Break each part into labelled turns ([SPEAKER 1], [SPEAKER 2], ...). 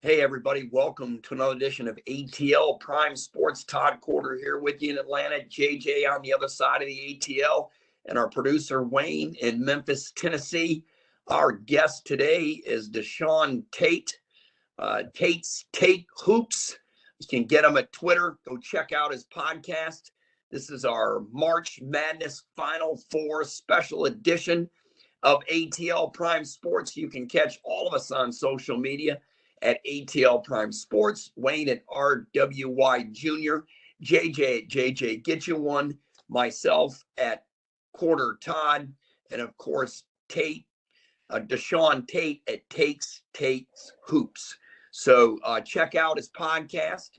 [SPEAKER 1] Hey, everybody. Welcome to another edition of ATL Prime Sports. Todd Quarter here with you in Atlanta. JJ on the other side of the ATL, and our producer Wayne in Memphis, Tennessee. Our guest today is DeShaun Tate. Tate's Tate Hoops. You can get him at Twitter. Go check out his podcast. This is our March Madness Final Four special edition of ATL Prime Sports. You can catch all of us on social media at ATL Prime Sports, Wayne at RWY Jr., JJ at JJ Get You One, myself at Quarter Todd, and of course, Tate, DeShaun Tate at Tate's Hoops. So check out his podcast.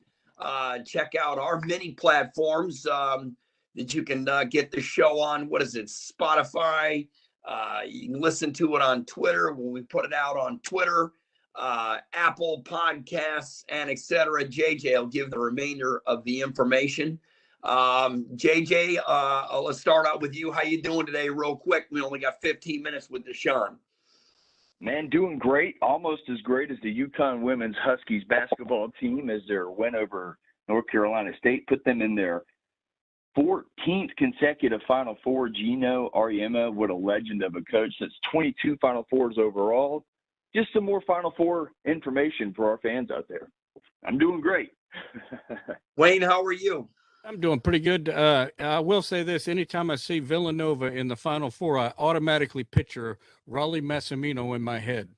[SPEAKER 1] Check out our many platforms that you can get the show on. What is it? Spotify. You can listen to it on Twitter when we put it out on Twitter. Apple Podcasts, and etc. JJ will give the remainder of the information. JJ, let's start out with you. How you doing today real quick? We only got 15 minutes with DeShaun.
[SPEAKER 2] Man, doing great. Almost as great as the UConn women's Huskies basketball team as their win over North Carolina State. Put them in their 14th consecutive Final Four. Gino Auriemma, what a legend of a coach. That's 22 Final Fours overall. Just some more Final Four information for our fans out there. I'm doing great.
[SPEAKER 1] Wayne, how are you?
[SPEAKER 3] I'm doing pretty good. I will say this. Anytime I see Villanova in the Final Four, I automatically picture Raleigh Massimino in my head.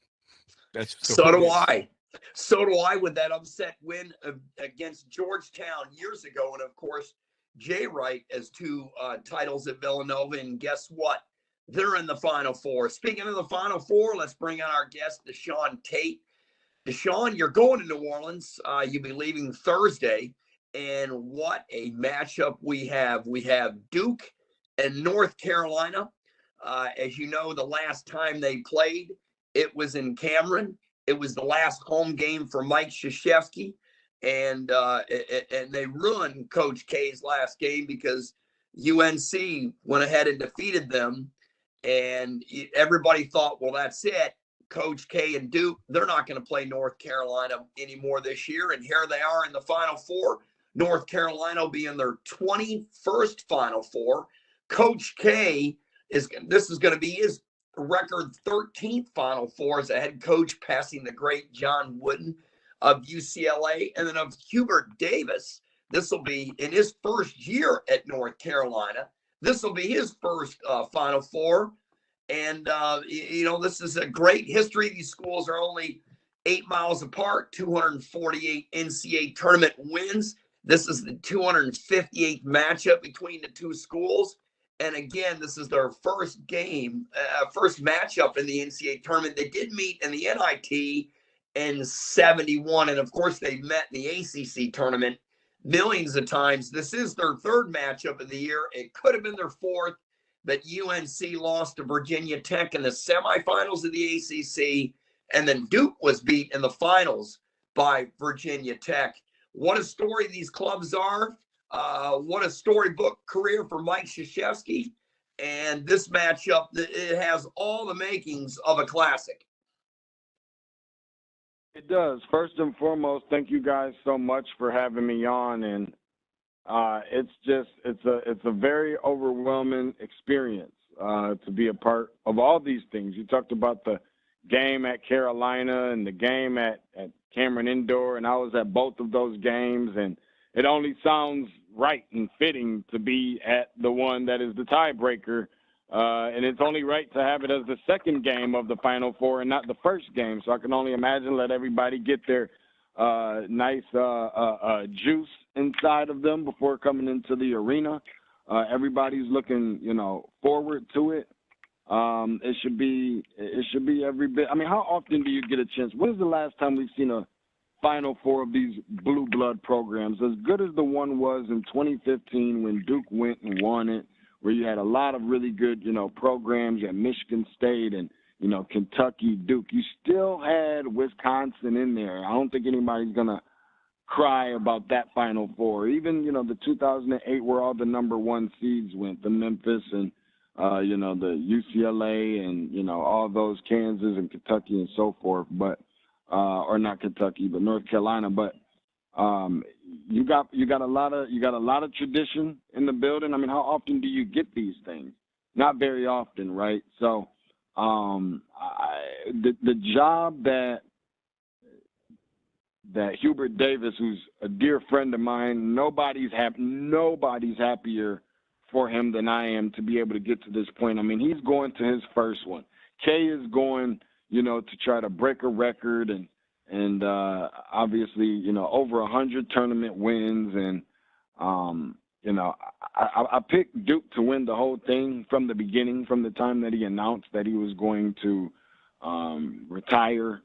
[SPEAKER 1] So do I. So do I with that upset win against Georgetown years ago. And, of course, Jay Wright has two titles at Villanova. And guess what? They're in the Final Four. Speaking of the Final Four, let's bring on our guest, DeShaun Tate. DeShaun, you're going to New Orleans. You'll be leaving Thursday. And what a matchup we have. We have Duke and North Carolina. As you know, the last time they played, it was in Cameron. It was the last home game for Mike Krzyzewski. And they ruined Coach K's last game because UNC went ahead and defeated them. And everybody thought, well, that's it. Coach K and Duke, they're not going to play North Carolina anymore this year. And here they are in the Final Four. North Carolina will be in their 21st Final Four. Coach K this is going to be his record 13th Final Four as a head coach, passing the great John Wooden of UCLA. And then of Hubert Davis, this will be in his first year at North Carolina. This will be his first Final Four. And, this is a great history. These schools are only 8 miles apart, 248 NCAA tournament wins. This is the 258th matchup between the two schools. And again, this is their first matchup in the NCAA tournament. They did meet in the NIT in 71. And of course, they met in the ACC tournament millions of times. This is their third matchup of the year. It could have been their fourth, but UNC lost to Virginia Tech in the semifinals of the ACC, and then Duke was beat in the finals by Virginia Tech. What a story these clubs are. What a storybook career for Mike Krzyzewski. And this matchup, it has all the makings of a classic.
[SPEAKER 4] It does. First and foremost, thank you guys so much for having me on, and it's a very overwhelming experience to be a part of all these things. You talked about the game at Carolina and the game at Cameron Indoor, and I was at both of those games, and it only sounds right and fitting to be at the one that is the tiebreaker. And it's only right to have it as the second game of the Final Four and not the first game. So I can only imagine let everybody get their nice juice inside of them before coming into the arena. Everybody's looking, forward to it. It should be every bit. I mean, how often do you get a chance? When is the last time we've seen a Final Four of these blue blood programs as good as the one was in 2015 when Duke went and won it, where you had a lot of really good, programs at Michigan State and, Kentucky, Duke. You still had Wisconsin in there. I don't think anybody's going to cry about that Final Four. Even, the 2008 where all the number one seeds went, the Memphis and, the UCLA and, all those Kansas and Kentucky and so forth. But or not Kentucky, but North Carolina. But you got a lot of tradition in the building. I mean, how often do you get these things? Not very often, right? So the job that Hubert Davis, who's a dear friend of mine, nobody's happier for him than I am to be able to get to this point. I mean, he's going to his first one. Kay is going, to try to break a record and obviously, over 100 tournament wins. And, I picked Duke to win the whole thing from the beginning, from the time that he announced that he was going to retire.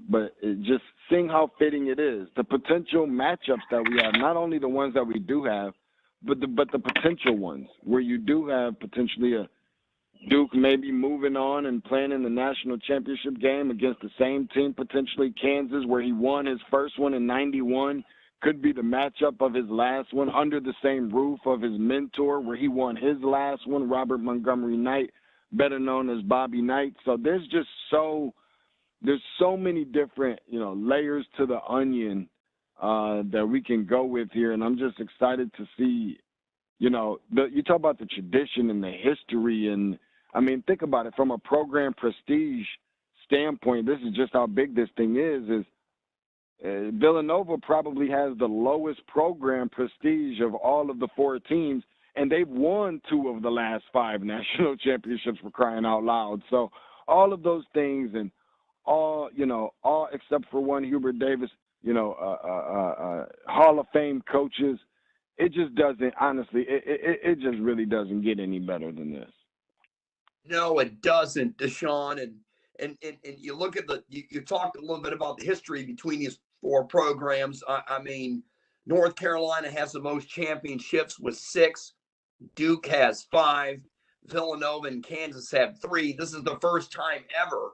[SPEAKER 4] But just seeing how fitting it is, the potential matchups that we have, not only the ones that we do have, but the potential ones where you do have potentially a Duke maybe moving on and playing in the national championship game against the same team, potentially Kansas, where he won his first one in 91, could be the matchup of his last one under the same roof of his mentor, where he won his last one, Robert Montgomery Knight, better known as Bobby Knight. So there's so many different, layers to the onion that we can go with here, and I'm just excited to see, you talk about the tradition and the history, and I mean, think about it from a program prestige standpoint. This is just how big this thing is Villanova probably has the lowest program prestige of all of the four teams, and they've won 2 of the last 5 national championships, for crying out loud. So all of those things, and all except for one, Hubert Davis, Hall of Fame coaches, it just doesn't, honestly, it just really doesn't get any better than this.
[SPEAKER 1] No, it doesn't, DeShaun. And you look at you talked a little bit about the history between these 4 programs. I mean, North Carolina has the most championships with 6. Duke has 5. Villanova and Kansas have 3. This is the first time ever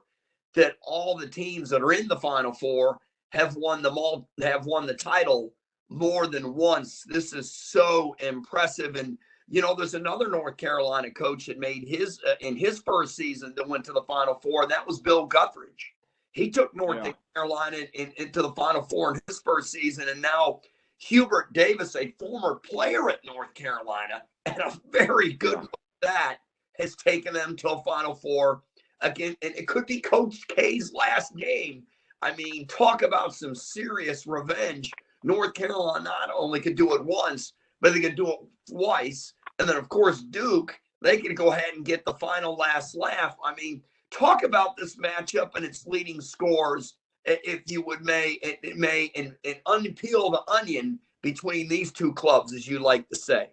[SPEAKER 1] that all the teams that are in the Final Four have won the title more than once. This is so impressive. And there's another North Carolina coach that made his in his first season that went to the Final Four, and that was Bill Guthridge. He took North Carolina into the Final Four in his first season, and now Hubert Davis, a former player at North Carolina and a very good one at that, has taken them to a Final Four again, and it could be Coach K's last game. I mean, talk about some serious revenge. North Carolina not only could do it once, but they could do it twice. And then, of course, Duke, they can go ahead and get the final last laugh. I mean, talk about this matchup and its leading scores, if you would and unpeel the onion between these 2 clubs, as you like to say.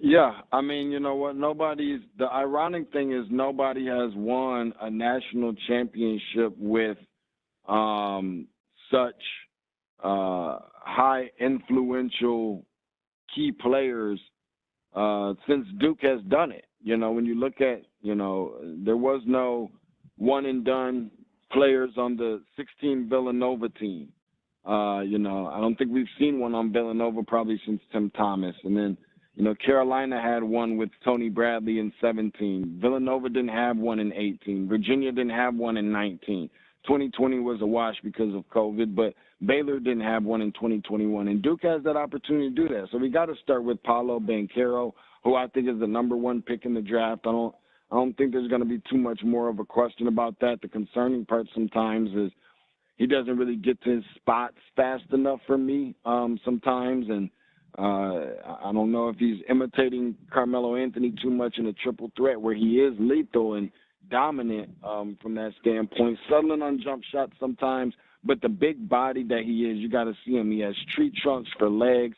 [SPEAKER 4] Yeah, I mean, you know what? The ironic thing is nobody has won a national championship with such high influential key players since Duke has done it. When you look at, there was no one and done players on the 16 Villanova team. I don't think we've seen one on Villanova probably since Tim Thomas. And then, Carolina had one with Tony Bradley in 17. Villanova didn't have one in 18. Virginia didn't have one in 19. 2020 was a wash because of COVID, but Baylor didn't have one in 2021. And Duke has that opportunity to do that. So we got to start with Paolo Banchero, who I think is the number 1 pick in the draft. I don't think there's going to be too much more of a question about that. The concerning part sometimes is he doesn't really get to his spots fast enough for me sometimes. And I don't know if he's imitating Carmelo Anthony too much in a triple threat where he is lethal and dominant from that standpoint, settling on jump shots sometimes, but the big body that he is, you got to see him. He has tree trunks for legs.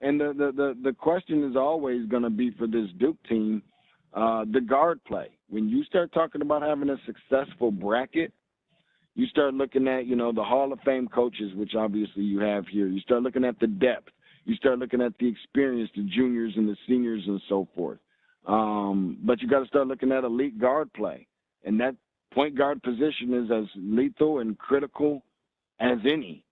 [SPEAKER 4] And the question is always going to be for this Duke team, the guard play. When you start talking about having a successful bracket, you start looking at, the Hall of Fame coaches, which obviously you have here. You start looking at the depth. You start looking at the experience, the juniors and the seniors and so forth. But you got to start looking at elite guard play. And that point guard position is as lethal and critical as any.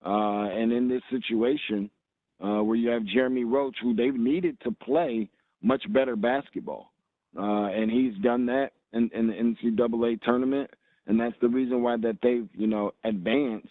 [SPEAKER 4] And in this situation where you have Jeremy Roach, who they've needed to play much better basketball. And he's done that in the NCAA tournament. and that's the reason why that they've, advanced.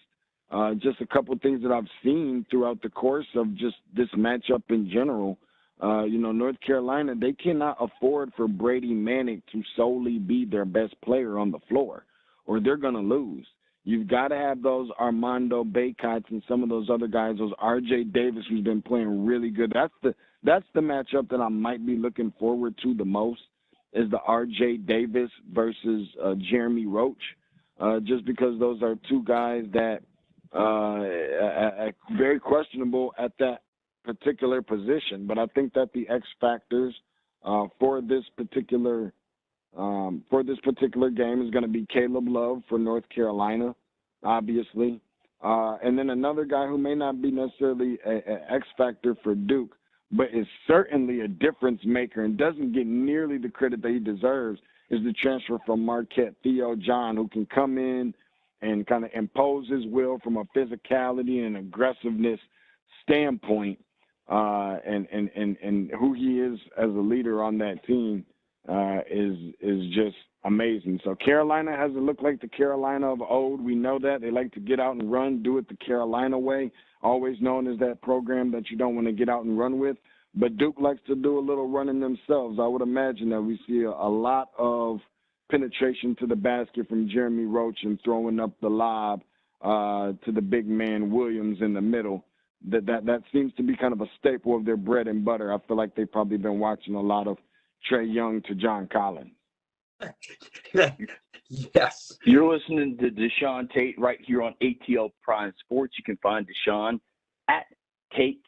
[SPEAKER 4] Just a couple of things that I've seen throughout the course of just this matchup in general. North Carolina, they cannot afford for Brady Manick to solely be their best player on the floor, or they're going to lose. You've got to have those Armando Baycots and some of those other guys, those R.J. Davis, who's been playing really good. That's the matchup that I might be looking forward to the most, is the R.J. Davis versus Jeremy Roach, just because those are two guys that are very questionable at that particular position. But I think that the X factors for this particular game is going to be Caleb Love for North Carolina, obviously, and then another guy who may not be necessarily an X factor for Duke, but is certainly a difference maker and doesn't get nearly the credit that he deserves, is the transfer from Marquette, Theo John, who can come in and kind of impose his will from a physicality and aggressiveness standpoint, and who he is as a leader on that team is just amazing. So Carolina hasn't looked like the Carolina of old. We know that. They like to get out and run, do it the Carolina way, always known as that program that you don't want to get out and run with. But Duke likes to do a little running themselves. I would imagine that we see a lot of penetration to the basket from Jeremy Roach and throwing up the lob to the big man Williams in the middle. That seems to be kind of a staple of their bread and butter. I feel like they've probably been watching a lot of Trae Young to John Collins.
[SPEAKER 1] Yes.
[SPEAKER 2] You're listening to DeShaun Tate right here on ATL Prime Sports. You can find DeShaun at Tate's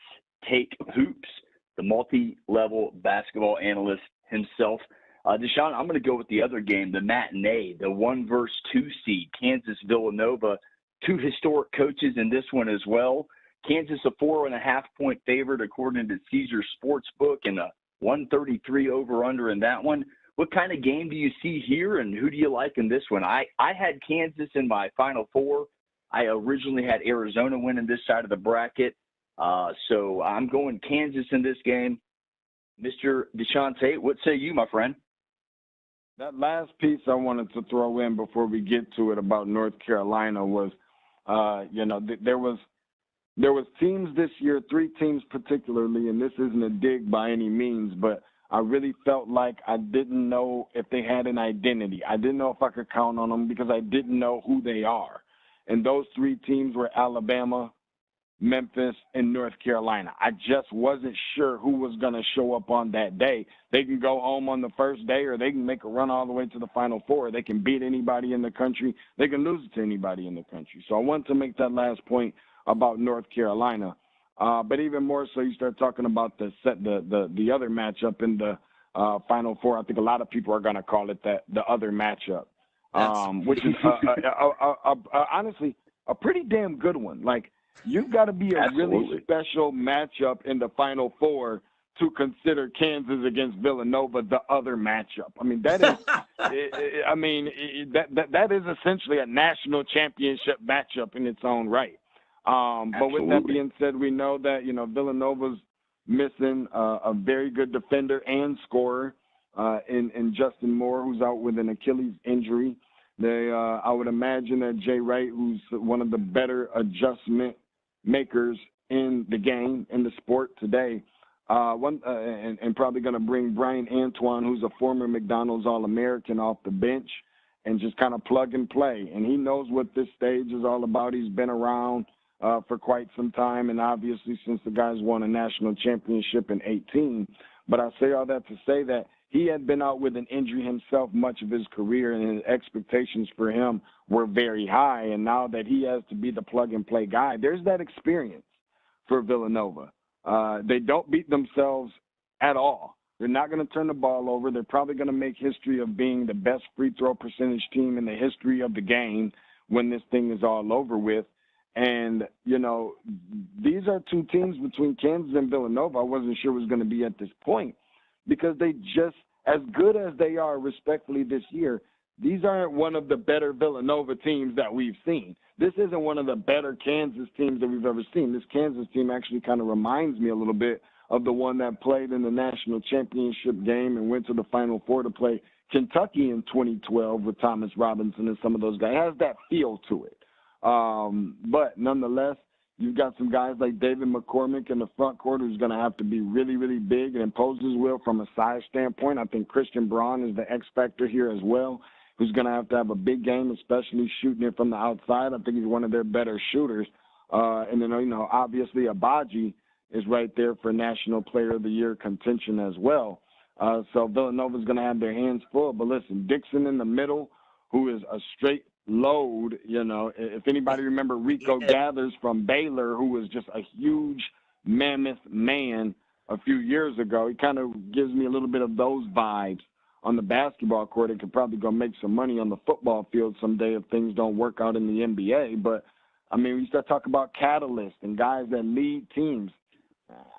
[SPEAKER 2] Take Hoops, the multi-level basketball analyst himself. DeShaun, I'm going to go with the other game, the matinee, the 1 versus 2 seed, Kansas-Villanova. Two historic coaches in this one as well. Kansas a 4.5-point favorite according to Caesars Sportsbook, and a 133 over-under in that one. What kind of game do you see here, and who do you like in this one? I had Kansas in my Final Four. I originally had Arizona winning this side of the bracket, so I'm going Kansas in this game. Mr. DeShaun Tate, what say you, my friend?
[SPEAKER 4] That last piece I wanted to throw in before we get to it about North Carolina was, there was teams this year, 3 teams particularly, and this isn't a dig by any means, but I really felt like I didn't know if they had an identity. I didn't know if I could count on them because I didn't know who they are. And those 3 teams were Alabama, Memphis, and North Carolina. I just wasn't sure who was going to show up on that day. They can go home on the first day, or they can make a run all the way to the Final Four. They can beat anybody in the country. They can lose to anybody in the country. So I wanted to make that last point about North Carolina. But even more so, you start talking about the other matchup in the Final Four. I think a lot of people are going to call it the other matchup, which is honestly a pretty damn good one. Like, you've got to be a really special matchup in the Final Four to consider Kansas against Villanova the other matchup. I mean, that is, that is essentially a national championship matchup in its own right. But with that being said, we know that, Villanova's missing a very good defender and scorer in Justin Moore, who's out with an Achilles injury. I would imagine that Jay Wright, who's one of the better adjustment makers in the game, in the sport today, and probably going to bring Brian Antoine, who's a former McDonald's All-American, off the bench and just kind of plug and play. And he knows what this stage is all about. He's been around for quite some time, and obviously since the guys won a national championship in 2018. But I say all that to say that he had been out with an injury himself much of his career, and his expectations for him were very high. And now that he has to be the plug-and-play guy, there's that experience for Villanova. They don't beat themselves at all. They're not going to turn the ball over. They're probably going to make history of being the best free throw percentage team in the history of the game when this thing is all over with. And, these are 2 teams between Kansas and Villanova I wasn't sure was going to be at this point, because they just, as good as they are respectfully this year, these aren't one of the better Villanova teams that we've seen. This isn't one of the better Kansas teams that we've ever seen. This Kansas team actually kind of reminds me a little bit of the one that played in the national championship game and went to the Final Four to play Kentucky in 2012 with Thomas Robinson and some of those guys. It has that feel to it. But nonetheless, you've got some guys like David McCormick in the front court who's going to have to be really, really big and impose his will from a size standpoint. I think Christian Braun is the X factor here as well, who's going to have a big game, especially shooting it from the outside. I think he's one of their better shooters. And then, obviously Abaji is right there for National Player of the Year contention as well. So Villanova's going to have their hands full. But listen, Dixon in the middle, who is a straight load. If anybody remember Rico Gathers from Baylor, who was just a huge mammoth man a few years ago, he kind of gives me a little bit of those vibes on the basketball court. It could probably go make some money on the football field someday if things don't work out in the NBA. But, when you start talking about catalysts and guys that lead teams,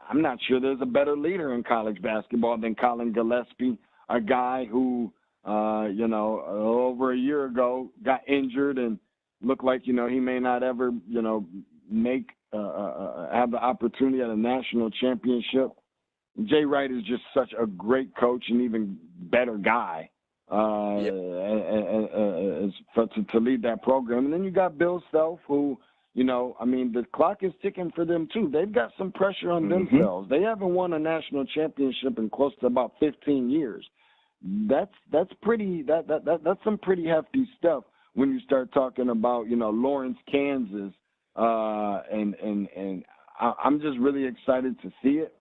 [SPEAKER 4] I'm not sure there's a better leader in college basketball than Colin Gillespie, a guy who, over a year ago got injured and looked like, he may not ever, have the opportunity at a national championship. Jay Wright is just such a great coach and even better guy to lead that program. And then you got Bill Self, who, the clock is ticking for them too. They've got some pressure on themselves. They haven't won a national championship in close to about 15 years. That's some pretty hefty stuff when you start talking about, Lawrence, Kansas, and I'm just really excited to see it.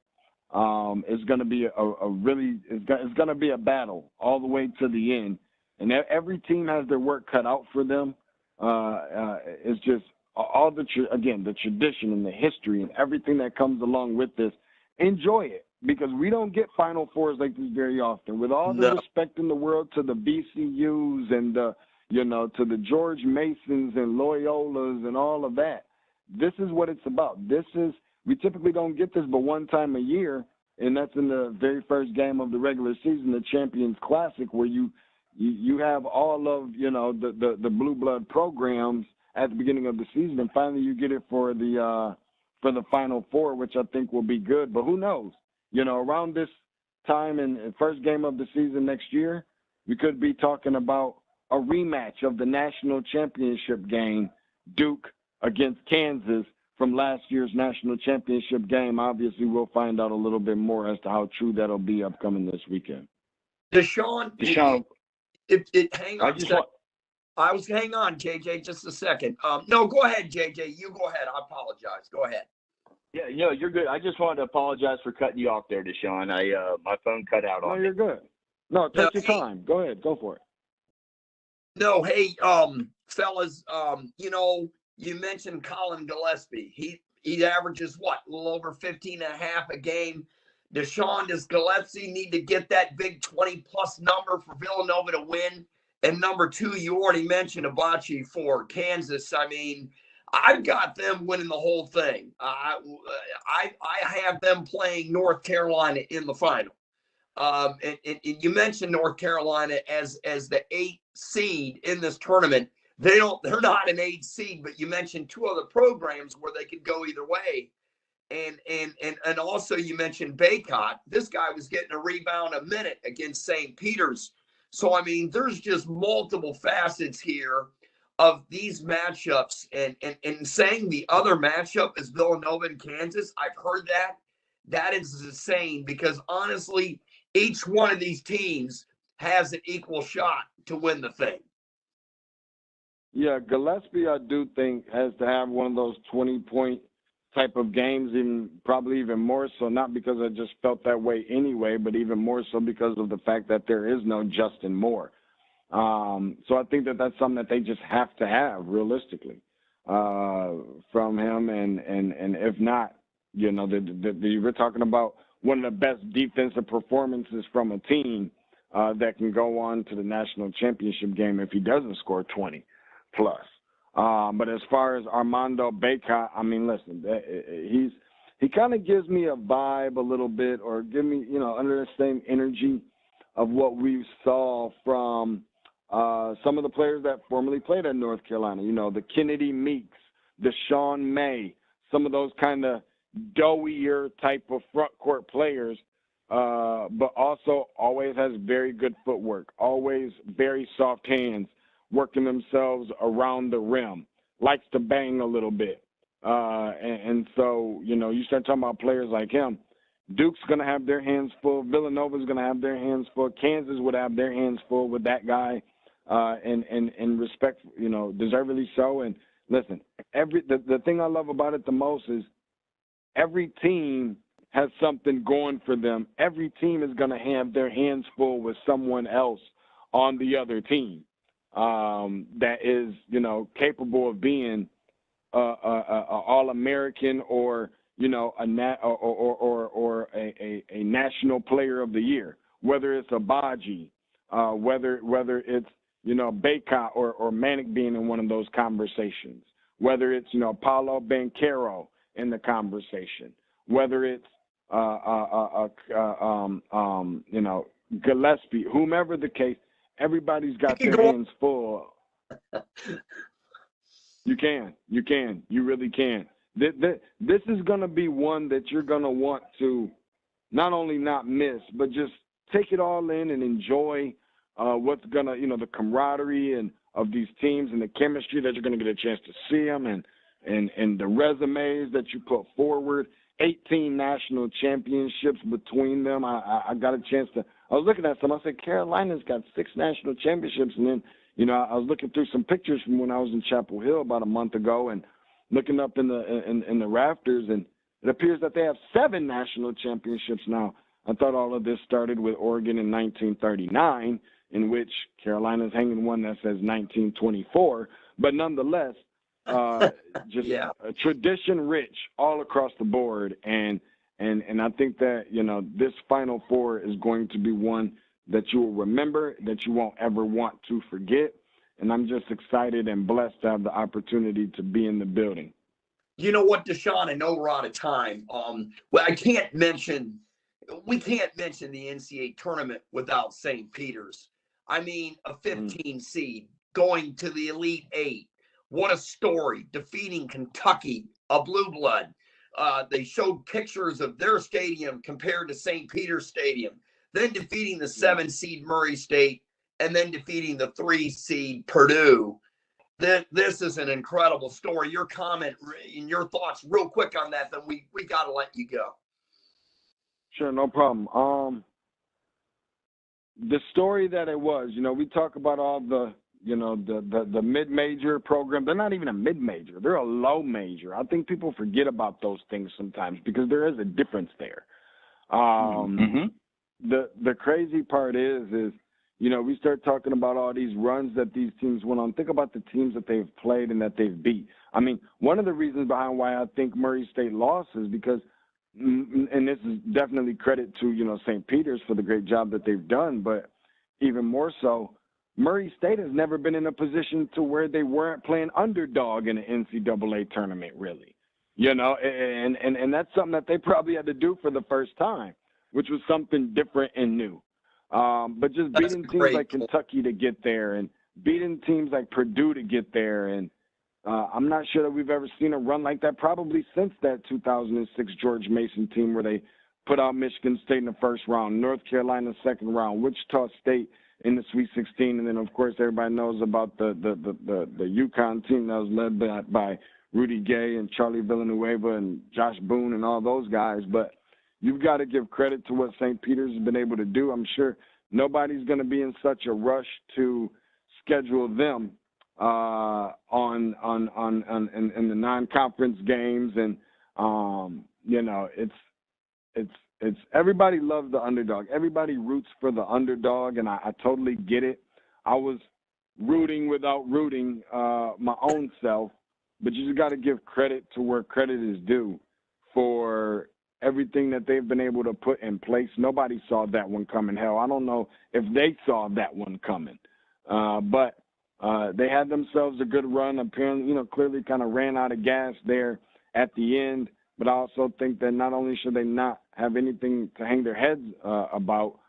[SPEAKER 4] It's going to be it's going to be a battle all the way to the end, and every team has their work cut out for them. It's just all the tradition and the history and everything that comes along with this. Enjoy it, because we don't get Final Fours like this very often. With all the respect in the world to the VCUs and to the George Masons and Loyolas and all of that, this is what it's about. We typically don't get this but one time a year, and that's in the very first game of the regular season, the Champions Classic, where you have all of the blue blood programs at the beginning of the season, and finally you get it for the Final Four, which I think will be good. But who knows? Around this time and first game of the season next year, we could be talking about a rematch of the national championship game, Duke against Kansas, from last year's national championship game. Obviously, we'll find out a little bit more as to how true that'll be upcoming this weekend.
[SPEAKER 1] DeShaun, hang on. Hang on, JJ, just a second. No, go ahead, JJ. You go ahead. I apologize. Go ahead.
[SPEAKER 2] Yeah, you're good. I just wanted to apologize for cutting you off there, DeShaun. My phone cut out on me.
[SPEAKER 4] No, you're good. No, take your time. Go ahead. Go for it.
[SPEAKER 1] No, hey, fellas, you mentioned Colin Gillespie. He averages a little over 15 and a half a game. DeShaun, does Gillespie need to get that big 20-plus number for Villanova to win? And number two, you already mentioned Abaji for Kansas. I've got them winning the whole thing. I have them playing North Carolina in the final. And you mentioned North Carolina as the 8th seed in this tournament. They're not an 8th seed, but you mentioned two other programs where they could go either way. And also you mentioned Baycott. This guy was getting a rebound a minute against St. Peter's. So, there's just multiple facets here of these matchups. And saying the other matchup is Villanova and Kansas, I've heard that. That is insane, because honestly, each one of these teams has an equal shot to win the thing.
[SPEAKER 4] Yeah, Gillespie, I do think, has to have one of those 20-point type of games, and probably even more so, not because I just felt that way anyway, but even more so because of the fact that there is no Justin Moore. So I think that's something that they just have to have realistically from him. And if not, we're talking about one of the best defensive performances from a team that can go on to the national championship game if he doesn't score 20 plus. But as far as Armando Baycott, listen, he kind of gives me a vibe a little bit, or give me, under the same energy of what we saw from some of the players that formerly played at North Carolina. The Kennedy Meeks, the Sean May, some of those kind of doughier type of front court players but also always has very good footwork, always very soft hands, working themselves around the rim, likes to bang a little bit. And so, you know, you start talking about players like him, Duke's going to have their hands full. Villanova's going to have their hands full. Kansas would have their hands full with that guy, and respect, you know, deservedly so. And listen, the thing I love about it the most is every team has something going for them. Every team is going to have their hands full with someone else on the other team that is, you know, capable of being a All-American or, you know, a national player of the year, whether it's Abaji, whether it's, you know, Baycott or Manic being in one of those conversations, whether it's, you know, Paulo Banchero in the conversation, whether it's, you know, Gillespie, whomever the case, everybody's got their hands full. You really can. This is going to be one that you're going to want to not only not miss, but just take it all in and enjoy what's going to, you know, the camaraderie and of these teams and the chemistry that you're going to get a chance to see them and the resumes that you put forward. 18 national championships between them. I got a chance to – I was looking at some. I said, Carolina's got 6 national championships. And then, you know, I was looking through some pictures from when I was in Chapel Hill about a month ago and looking up in the rafters, and it appears that they have 7 national championships now. I thought all of this started with Oregon in 1939, in which Carolina's hanging one that says 1924. But nonetheless, just tradition rich all across the board. And I think that, you know, this Final Four is going to be one that you will remember, that you won't ever want to forget. And I'm just excited and blessed to have the opportunity to be in the building.
[SPEAKER 1] You know what, DeShaun, I know we're out of time. Well, we can't mention the NCAA tournament without St. Peter's. I mean, a 15 seed going to the Elite Eight. What a story, defeating Kentucky, a blue blood. They showed pictures of their stadium compared to St. Peter's Stadium, then defeating the 7 seed Murray State, and then defeating the 3 seed Purdue. This is an incredible story. Your comment and your thoughts real quick on that, then we got to let you go.
[SPEAKER 4] Sure, no problem. The story that it was, you know, we talk about all the, you know, the mid-major program. They're not even a mid-major. They're a low major. I think people forget about those things sometimes because there is a difference there. The crazy part is, you know, we start talking about all these runs that these teams went on. Think about the teams that they've played and that they've beat. I mean, one of the reasons behind why I think Murray State lost is because, and this is definitely credit to, you know, St. Peter's for the great job that they've done, but even more so, Murray State has never been in a position to where they weren't playing underdog in an NCAA tournament, really. You know, and that's something that they probably had to do for the first time, which was something different and new. But just beating teams like Kentucky to get there and beating teams like Purdue to get there. And I'm not sure that we've ever seen a run like that probably since that 2006 George Mason team where they put out Michigan State in the first round, North Carolina second round, Wichita State in the Sweet 16. And then, of course, everybody knows about the UConn team that was led by Rudy Gay and Charlie Villanueva and Josh Boone and all those guys. But you've got to give credit to what St. Peter's has been able to do. I'm sure nobody's going to be in such a rush to schedule them in the non-conference games, and you know, it's everybody loves the underdog. Everybody roots for the underdog, and I totally get it. I was rooting without rooting my own self, but you just got to give credit to where credit is due for everything that they've been able to put in place. Nobody saw that one coming. Hell, I don't know if they saw that one coming. But they had themselves a good run. Apparently, you know, clearly kind of ran out of gas there at the end. But I also think that not only should they not have anything to hang their heads about,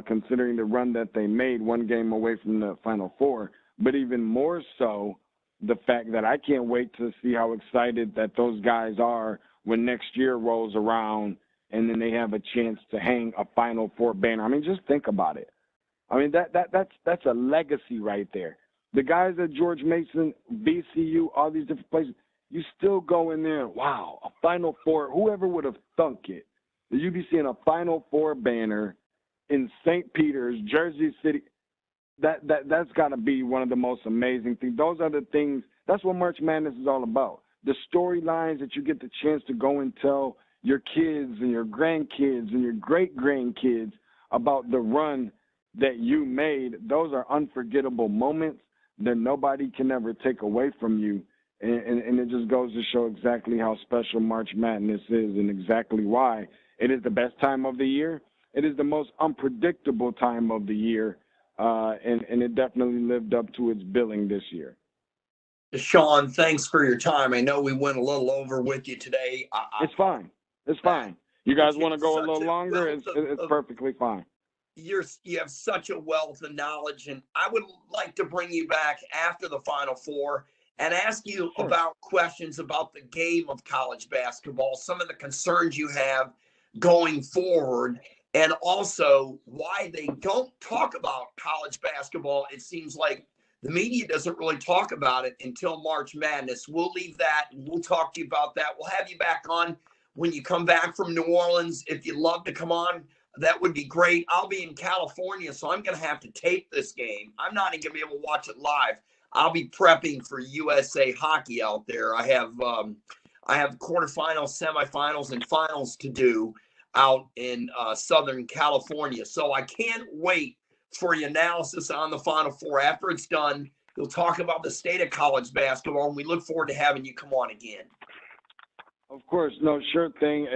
[SPEAKER 4] considering the run that they made, one game away from the Final Four, but even more so the fact that I can't wait to see how excited that those guys are when next year rolls around and then they have a chance to hang a Final Four banner. I mean, just think about it. I mean, that's a legacy right there. The guys at George Mason, VCU, all these different places, you still go in there, wow, a Final Four. Whoever would have thunk it that you'd be seeing a Final Four banner in St. Peter's, Jersey City? That's got to be one of the most amazing things. Those are the things. That's what March Madness is all about. The storylines that you get the chance to go and tell your kids and your grandkids and your great-grandkids about the run that you made, those are unforgettable moments that nobody can ever take away from you. And it just goes to show exactly how special March Madness is and exactly why it is the best time of the year. It is the most unpredictable time of the year, and it definitely lived up to its billing this year.
[SPEAKER 1] DeShaun, thanks for your time. I know we went a little over with you today.
[SPEAKER 4] It's fine. It's fine. You guys want to go a little longer? It's perfectly fine.
[SPEAKER 1] You have such a wealth of knowledge, and I would like to bring you back after the Final Four and ask you about questions about the game of college basketball, some of the concerns you have going forward, and also why they don't talk about college basketball. It seems like the media doesn't really talk about it until March Madness. We'll leave that, and we'll talk to you about that. We'll have you back on when you come back from New Orleans. If you'd love to come on, that would be great. I'll be in California, so I'm going to have to tape this game. I'm not even going to be able to watch it live. I'll be prepping for USA hockey out there. I have quarterfinals, semifinals, and finals to do out in Southern California. So I can't wait for your analysis on the Final Four. After it's done, you'll talk about the state of college basketball, and we look forward to having you come on again.
[SPEAKER 4] Of course, no, sure thing.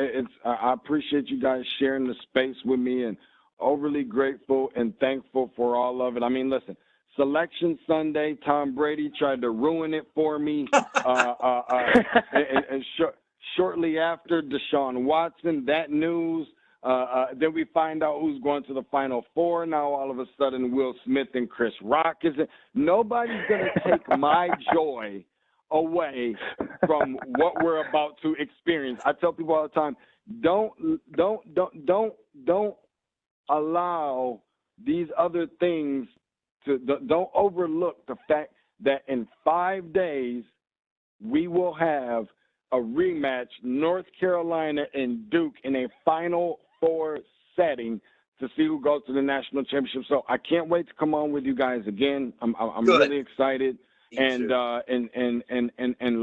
[SPEAKER 4] I appreciate you guys sharing the space with me, and overly grateful and thankful for all of it. I mean, listen, Selection Sunday, Tom Brady tried to ruin it for me. Shortly after, Deshaun Watson, that news. Then we find out who's going to the Final Four. Now all of a sudden, Will Smith and Chris Rock isn't. Nobody's going to take my joy away from what we're about to experience. I tell people all the time, don't allow these other things to, don't overlook the fact that in 5 days we will have a rematch, North Carolina and Duke, in a Final Four setting to see who goes to the national championship. So I can't wait to come on with you guys again. I'm really excited. And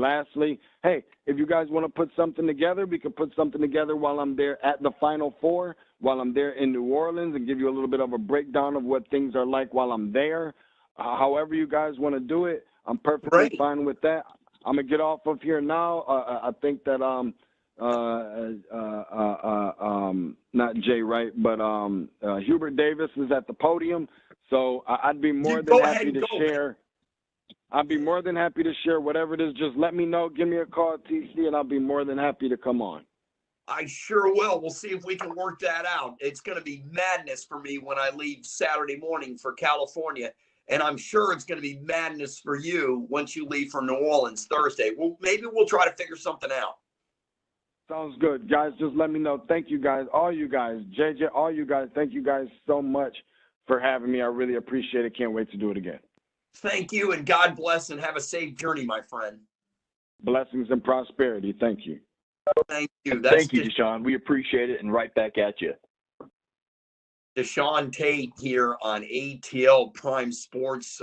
[SPEAKER 4] lastly, hey, if you guys want to put something together, we can put something together while I'm there at the Final Four, while I'm there in New Orleans, and give you a little bit of a breakdown of what things are like while I'm there. However you guys want to do it, I'm perfectly fine with that. I'm going to get off of here now. I think that not Jay Wright, but Hubert Davis is at the podium. So I'd be more than happy to share. I'd be more than happy to share whatever it is. Just let me know. Give me a call, TC, and I'll be more than happy to come on.
[SPEAKER 1] I sure will. We'll see if we can work that out. It's going to be madness for me when I leave Saturday morning for California. And I'm sure it's going to be madness for you once you leave from New Orleans Thursday. Well, maybe we'll try to figure something out.
[SPEAKER 4] Sounds good. Guys, just let me know. Thank you guys, all you guys, JJ, all you guys. Thank you guys so much for having me. I really appreciate it. Can't wait to do it again.
[SPEAKER 1] Thank you, and God bless, and have a safe journey, my friend.
[SPEAKER 4] Blessings and prosperity. Thank you.
[SPEAKER 1] Thank you.
[SPEAKER 2] Thank you, DeShaun. We appreciate it, and right back at you.
[SPEAKER 1] DeShaun Tate here on ATL Prime Sports.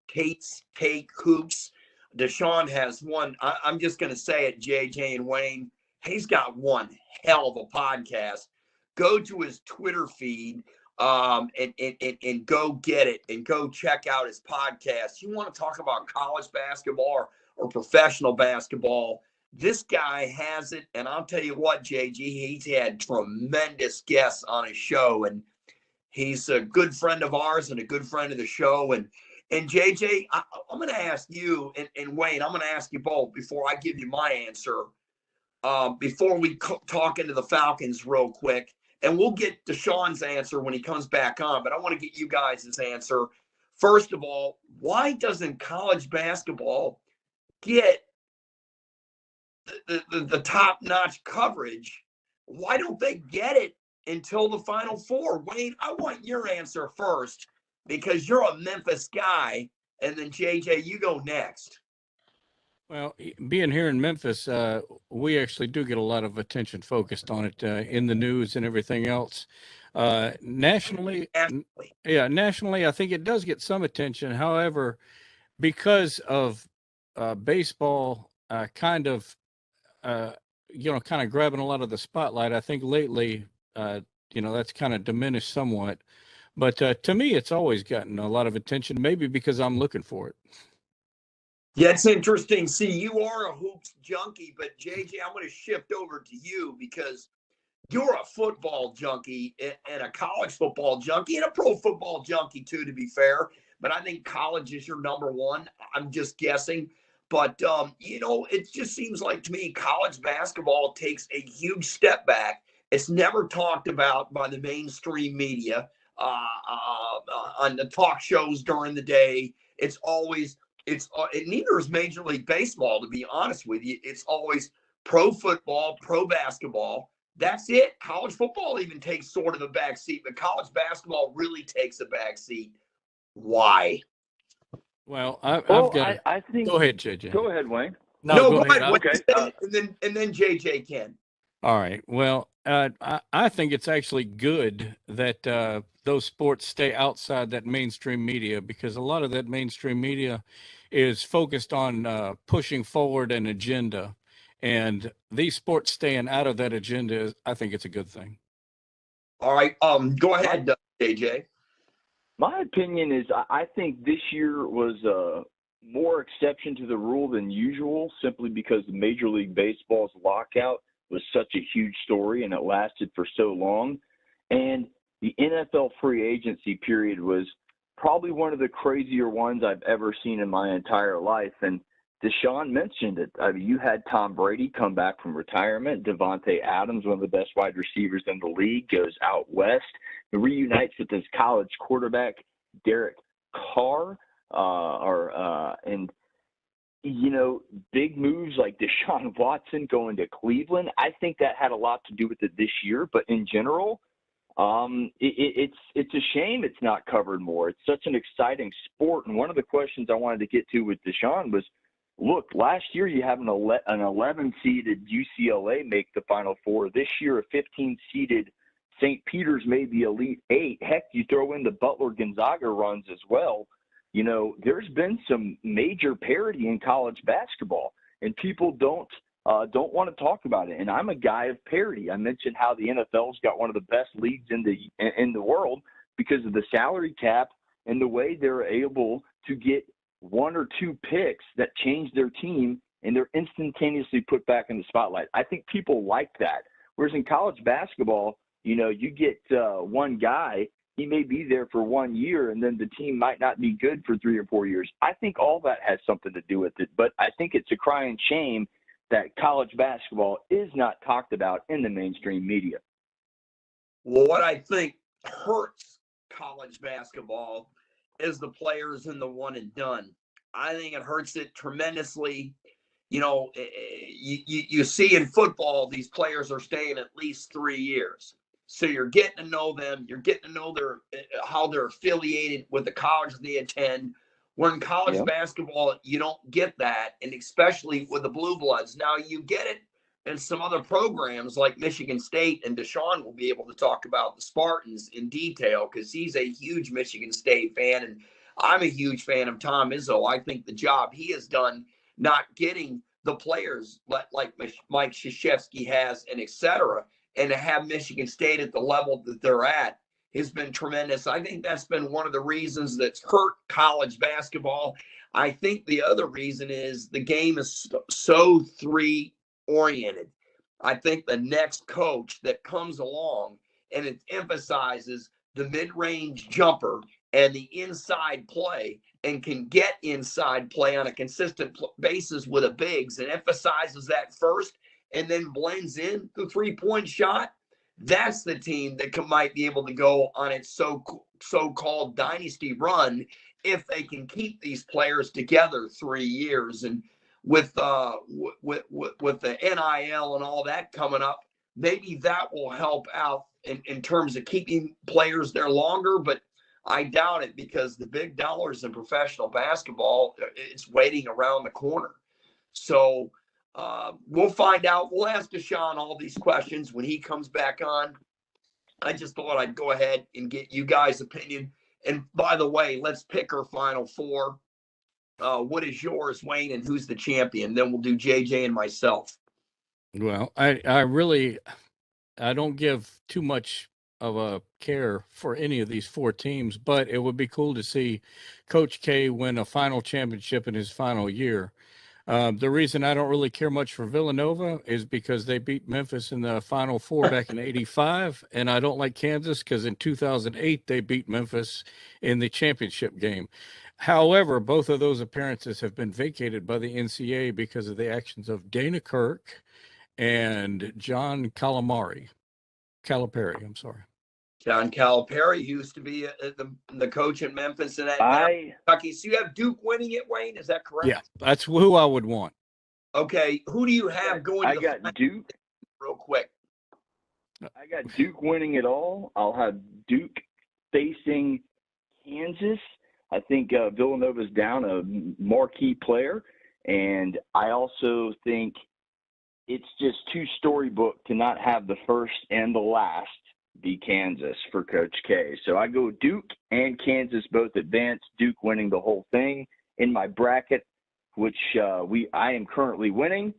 [SPEAKER 1] Tate's Take Hoops. DeShaun has one. I'm just going to say it, JJ and Wayne. He's got one hell of a podcast. Go to his Twitter feed and go get it and go check out his podcast. You want to talk about college basketball or professional basketball, this guy has it. And I'll tell you what, JG, he's had tremendous guests on his show, and he's a good friend of ours and a good friend of the show. And JJ, I'm going to ask you and Wayne, I'm going to ask you both before I give you my answer, before we talk into the Falcons real quick. And we'll get DeShaun's answer when he comes back on, but I want to get you guys' answer. First of all, why doesn't college basketball get the top-notch coverage Why don't they get it until the Final Four? Wayne, I want your answer first because you're a Memphis guy, and then JJ, you go next.
[SPEAKER 3] Well, being here in Memphis, we actually do get a lot of attention focused on it in the news and everything else. Nationally, yeah, nationally, I think it does get some attention. However, because of baseball kind of, kind of grabbing a lot of the spotlight, I think lately, that's kind of diminished somewhat. But to me, it's always gotten a lot of attention, maybe because I'm looking for it.
[SPEAKER 1] Yeah, it's interesting. See, you are a hoops junkie, but JJ, I'm going to shift over to you because you're a football junkie and a college football junkie and a pro football junkie too, to be fair. But I think college is your number one. I'm just guessing. But, it just seems like to me college basketball takes a huge step back. It's never talked about by the mainstream media on the talk shows during the day. It's always neither is Major League Baseball, to be honest with you. It's always pro football, pro basketball. That's it. College football even takes sort of a back seat, but college basketball really takes a back seat. Why?
[SPEAKER 3] Well,
[SPEAKER 2] I think.
[SPEAKER 3] Go ahead, JJ.
[SPEAKER 2] Go ahead, Wayne.
[SPEAKER 1] No, go ahead.
[SPEAKER 2] Okay.
[SPEAKER 1] And then JJ can.
[SPEAKER 3] All right. Well, I think it's actually good that those sports stay outside that mainstream media, because a lot of that mainstream media is focused on pushing forward an agenda. And these sports staying out of that agenda, I think it's a good thing.
[SPEAKER 1] All right. Go ahead, JJ.
[SPEAKER 2] My opinion is I think this year was more exception to the rule than usual, simply because the Major League Baseball's lockout was such a huge story and it lasted for so long. And the NFL free agency period was probably one of the crazier ones I've ever seen in my entire life. And DeShaun mentioned it. I mean, you had Tom Brady come back from retirement. Devontae Adams, one of the best wide receivers in the league, goes out west. He reunites with his college quarterback, Derek Carr. Big moves like Deshaun Watson going to Cleveland. I think that had a lot to do with it this year. But in general, it's a shame it's not covered more. It's such an exciting sport. And one of the questions I wanted to get to with Deshaun was, look, last year you have an 11-seeded UCLA make the Final Four. This year, a 15-seeded St. Peter's made the Elite Eight. Heck, you throw in the Butler-Gonzaga runs as well. There's been some major parity in college basketball, and people don't want to talk about it. And I'm a guy of parity. I mentioned how the NFL's got one of the best leagues in the world because of the salary cap and the way they're able to get one or two picks that change their team, and they're instantaneously put back in the spotlight. I think people like that. Whereas in college basketball, you get one guy, he may be there for 1 year, and then the team might not be good for 3 or 4 years. I think all that has something to do with it, but I think it's a crying shame that college basketball is not talked about in the mainstream media.
[SPEAKER 1] Well, what I think hurts college basketball is the players in the one and done. I think it hurts it tremendously. You see in football, these players are staying at least 3 years. So you're getting to know them. You're getting to know how they're affiliated with the college they attend. Where in college basketball, you don't get that, and especially with the Blue Bloods. Now, you get it in some other programs like Michigan State, and DeShaun will be able to talk about the Spartans in detail because he's a huge Michigan State fan, and I'm a huge fan of Tom Izzo. I think the job he has done not getting the players like Mike Krzyzewski has and et cetera, and to have Michigan State at the level that they're at has been tremendous. I think that's been one of the reasons that's hurt college basketball. I think the other reason is the game is so three-oriented. I think the next coach that comes along and it emphasizes the mid-range jumper and the inside play and can get inside play on a consistent basis with a bigs and emphasizes that first and then blends in the three-point shot, that's the team that might be able to go on its so-called dynasty run if they can keep these players together 3 years. And with the NIL and all that coming up, maybe that will help out in terms of keeping players there longer, but I doubt it because the big dollars in professional basketball, it's waiting around the corner. So we'll find out. We'll ask DeShaun all these questions when he comes back on. I just thought I'd go ahead and get you guys' opinion. And by the way, let's pick our Final Four. What is yours, Wayne, and who's the champion? Then we'll do JJ and myself.
[SPEAKER 3] Well, I don't give too much of a care for any of these four teams, but it would be cool to see Coach K win a final championship in his final year. The reason I don't really care much for Villanova is because they beat Memphis in the Final Four back in '85, and I don't like Kansas because in 2008 they beat Memphis in the championship game. However, both of those appearances have been vacated by the NCAA because of the actions of Dana Kirk and John Calipari. I'm sorry.
[SPEAKER 1] John Calipari used to be the coach in Memphis and at Kentucky. So you have Duke winning it, Wayne. Is that correct?
[SPEAKER 3] Yeah, that's who I would want.
[SPEAKER 1] Okay, who do you have going?
[SPEAKER 2] I got Duke.
[SPEAKER 1] Real quick.
[SPEAKER 2] I got Duke winning it all. I'll have Duke facing Kansas. I think Villanova's down a marquee player, and I also think it's just too storybook to not have the first and the last be Kansas for Coach K. So I go Duke and Kansas both advance, Duke winning the whole thing. In my bracket, which I am currently winning,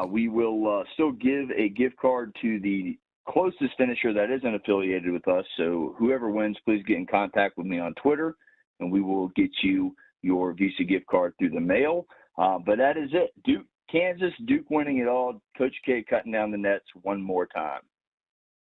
[SPEAKER 2] we will still give a gift card to the closest finisher that isn't affiliated with us. So whoever wins, please get in contact with me on Twitter, and we will get you your Visa gift card through the mail. But that is it. Kansas, Duke winning it all. Coach K cutting down the nets one more time.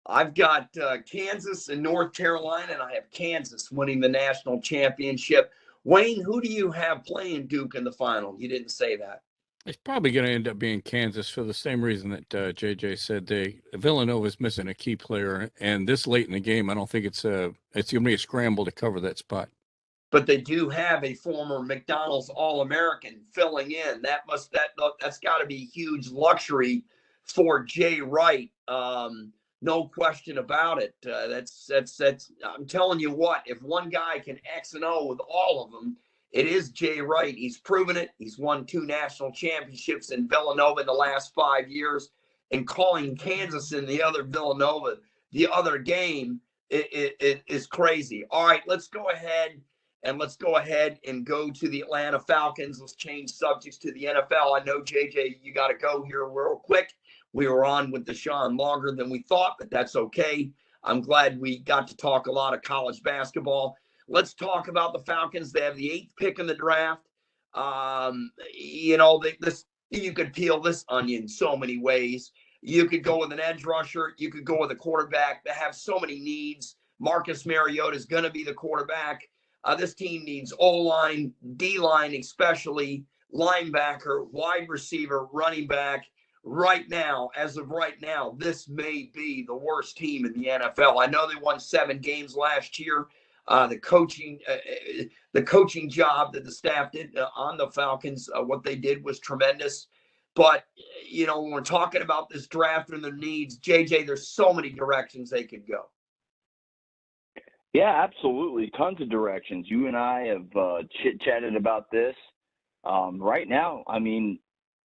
[SPEAKER 1] I've got Kansas and North Carolina, and I have Kansas winning the national championship. Wayne, who do you have playing Duke in the final? You didn't say that.
[SPEAKER 3] It's probably going to end up being Kansas for the same reason that JJ said. Villanova's missing a key player, and this late in the game, I don't think it's going to be a scramble to cover that spot.
[SPEAKER 1] But they do have a former McDonald's All-American filling in. That's got to be huge luxury for Jay Wright. No question about it. That's. I'm telling you what. If one guy can X and O with all of them, it is Jay Wright. He's proven it. He's won 2 national championships in Villanova in the last 5 years, and calling Kansas in the other Villanova, the other game, it is crazy. All right, let's go ahead and go to the Atlanta Falcons. Let's change subjects to the NFL. I know, JJ, you got to go here real quick. We were on with DeShaun longer than we thought, but that's okay. I'm glad we got to talk a lot of college basketball. Let's talk about the Falcons. They have the 8th pick in the draft. You could peel this onion so many ways. You could go with an edge rusher. You could go with a quarterback. They have so many needs. Marcus Mariota is going to be the quarterback. This team needs O-line, D-line especially, linebacker, wide receiver, running back. Right now, as of right now, this may be the worst team in the NFL. I know they won 7 games last year. The coaching job that the staff did on the Falcons, what they did was tremendous. But, when we're talking about this draft and their needs, JJ, there's so many directions they could go.
[SPEAKER 2] Yeah, absolutely. Tons of directions. You and I have chit-chatted about this. Right now, I mean,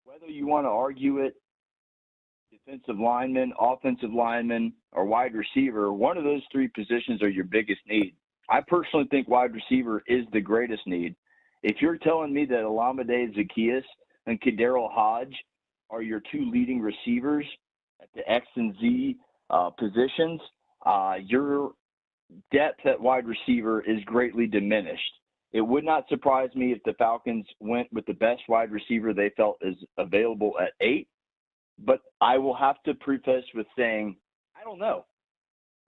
[SPEAKER 2] whether you want to argue it, defensive lineman, offensive lineman, or wide receiver, one of those 3 positions are your biggest need. I personally think wide receiver is the greatest need. If you're telling me that Olamide Zaccheaus and Kadarius Hodge are your 2 leading receivers at the X and Z positions, your depth at wide receiver is greatly diminished. It would not surprise me if the Falcons went with the best wide receiver they felt is available at 8. But I will have to preface with saying, I don't know.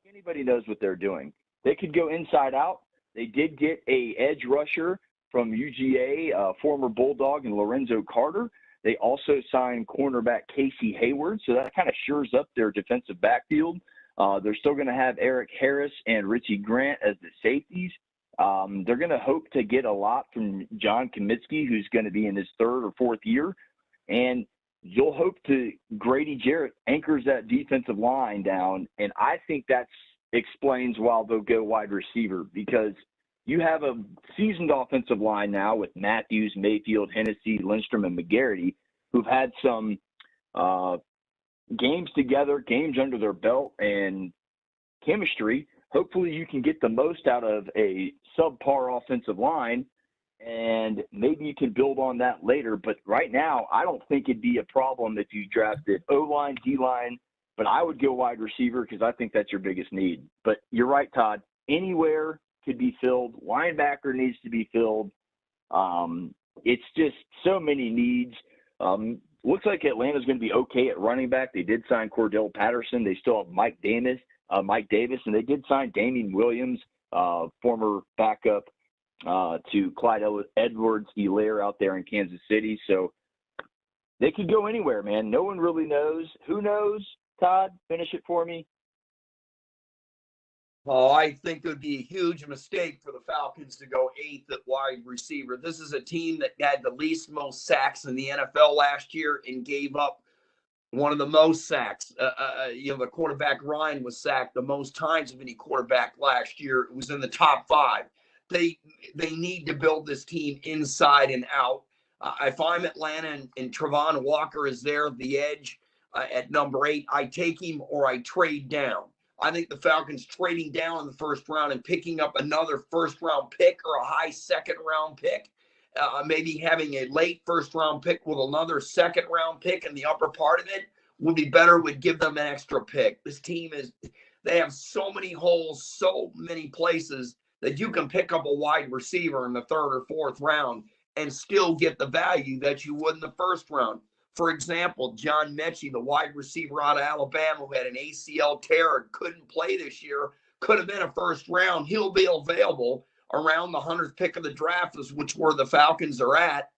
[SPEAKER 2] Anybody knows what they're doing. They could go inside out. They did get a edge rusher from UGA, former Bulldog, and Lorenzo Carter. They also signed cornerback Casey Hayward, so that kind of shores up their defensive backfield. They're still going to have Eric Harris and Richie Grant as the safeties. They're going to hope to get a lot from John Kaminsky, who's going to be in his 3rd or 4th year. And you'll hope to Grady Jarrett anchors that defensive line down, and I think that explains why they'll go wide receiver, because you have a seasoned offensive line now with Matthews, Mayfield, Hennessy, Lindstrom, and McGarity, who've had some games together, games under their belt, and chemistry. Hopefully you can get the most out of a subpar offensive line, and maybe you can build on that later. But right now, I don't think it'd be a problem if you drafted O-line, D-line, but I would go wide receiver because I think that's your biggest need. But you're right, Todd. Anywhere could be filled. Linebacker needs to be filled. It's just so many needs. Looks like Atlanta's going to be okay at running back. They did sign Cordell Patterson. They still have Mike Davis, and they did sign Damian Williams, former backup to Clyde Edwards-Helaire out there in Kansas City. So they could go anywhere, man. No one really knows. Who knows? Todd, finish it for me.
[SPEAKER 1] Oh, I think it would be a huge mistake for the Falcons to go 8th at wide receiver. This is a team that had the least most sacks in the NFL last year and gave up one of the most sacks. The quarterback Ryan was sacked the most times of any quarterback last year. It was in the top 5. They need to build this team inside and out. If I'm Atlanta and Travon Walker is there, the edge at number 8, I take him or I trade down. I think the Falcons trading down in the first round and picking up another first-round pick or a high second-round pick, maybe having a late first-round pick with another second-round pick in the upper part of it would be better, would give them an extra pick. This team they have so many holes, so many places that you can pick up a wide receiver in the 3rd or 4th round and still get the value that you would in the first round. For example, John Mechie, the wide receiver out of Alabama who had an ACL tear and couldn't play this year, could have been a first round. He'll be available around the 100th pick of the draft, which where the Falcons are at,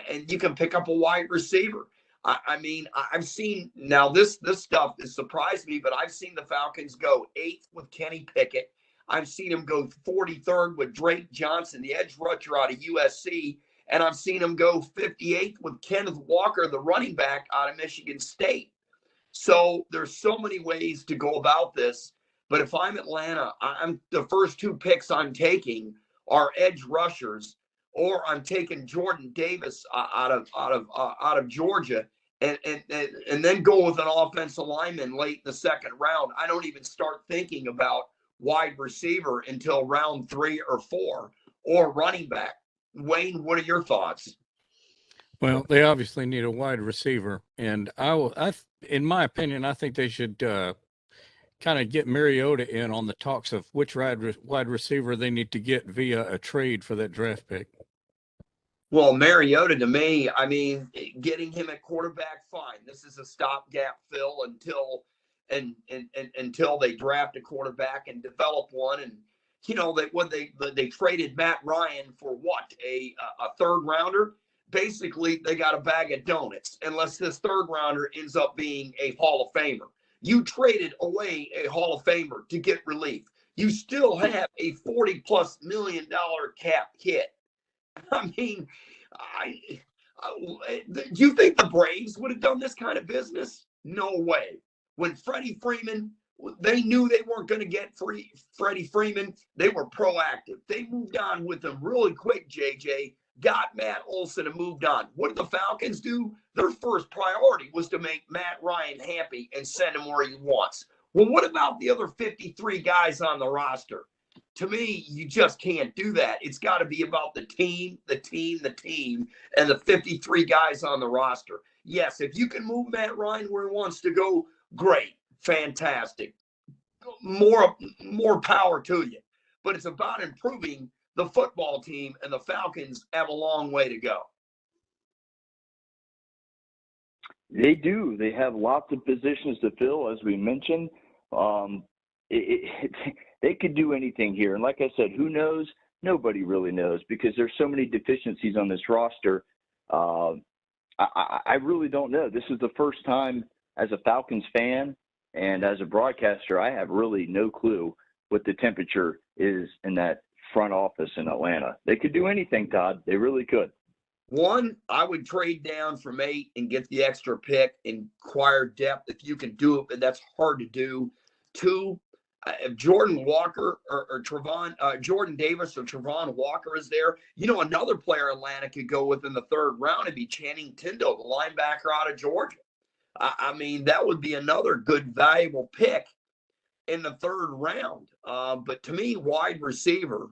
[SPEAKER 1] and you can pick up a wide receiver. I've seen, now this stuff has surprised me, but I've seen the Falcons go 8th with Kenny Pickett. I've seen him go 43rd with Drake Johnson, the edge rusher out of USC. And I've seen him go 58th with Kenneth Walker, the running back out of Michigan State. So there's so many ways to go about this. But if I'm Atlanta, the first 2 picks I'm taking are edge rushers, or I'm taking Jordan Davis out of Georgia, and then go with an offensive lineman late in the 2nd round. I don't even start thinking about wide receiver until round 3 or 4, or running back. Wayne, what are your thoughts?
[SPEAKER 3] Well, they obviously need a wide receiver, and in my opinion, I think they should kind of get Mariota in on the talks of which wide receiver they need to get via a trade for that draft pick.
[SPEAKER 1] Well, Mariota, to me, getting him at quarterback, fine. This is a stopgap fill until they draft a quarterback and develop one. And they traded Matt Ryan for what, a 3rd rounder. Basically, they got a bag of donuts unless this 3rd rounder ends up being a Hall of Famer. You traded away a Hall of Famer to get relief. You still have a $40+ million cap hit. Do you think the Braves would have done this kind of business? No way. When Freddie Freeman, they knew they weren't going to get Freddie Freeman. They were proactive. They moved on with him really quick, JJ, got Matt Olson and moved on. What did the Falcons do? Their first priority was to make Matt Ryan happy and send him where he wants. Well, what about the other 53 guys on the roster? To me, you just can't do that. It's got to be about the team, and the 53 guys on the roster. Yes, if you can move Matt Ryan where he wants to go, great. Fantastic. More power to you. But it's about improving the football team, and the Falcons have a long way to go.
[SPEAKER 2] They do. They have lots of positions to fill, as we mentioned. They could do anything here. And like I said, who knows? Nobody really knows because there's so many deficiencies on this roster. I really don't know. This is the first time as a Falcons fan and as a broadcaster, I have really no clue what the temperature is in that front office in Atlanta. They could do anything, Todd. They really could.
[SPEAKER 1] One, I would trade down from 8 and get the extra pick and acquire depth if you can do it, but that's hard to do. 2, if Jordan Walker or Jordan Davis or Travon Walker is there, another player Atlanta could go with in the 3rd round would be Channing Tindall, the linebacker out of Georgia. I mean, that would be another good, valuable pick in the 3rd round. But to me, wide receiver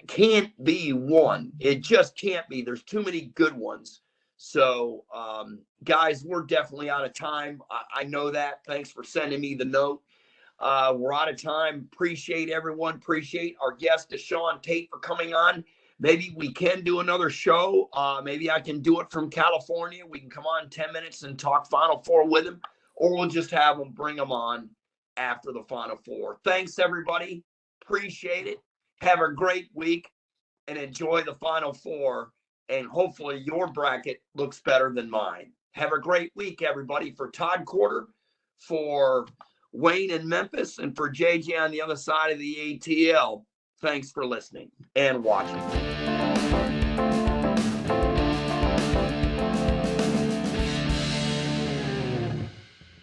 [SPEAKER 1] can't be one. It just can't be. There's too many good ones. So, guys, we're definitely out of time. I know that. Thanks for sending me the note. We're out of time. Appreciate everyone. Appreciate our guest, DeShaun Tate, for coming on. Maybe we can do another show. Maybe I can do it from California. We can come on 10 minutes and talk Final Four with him, or we'll just have him bring him on after the Final Four. Thanks, everybody. Appreciate it. Have a great week and enjoy the Final Four. And hopefully your bracket looks better than mine. Have a great week, everybody. For Todd Quarter, for Wayne in Memphis, and for JJ on the other side of the ATL, thanks for listening and watching.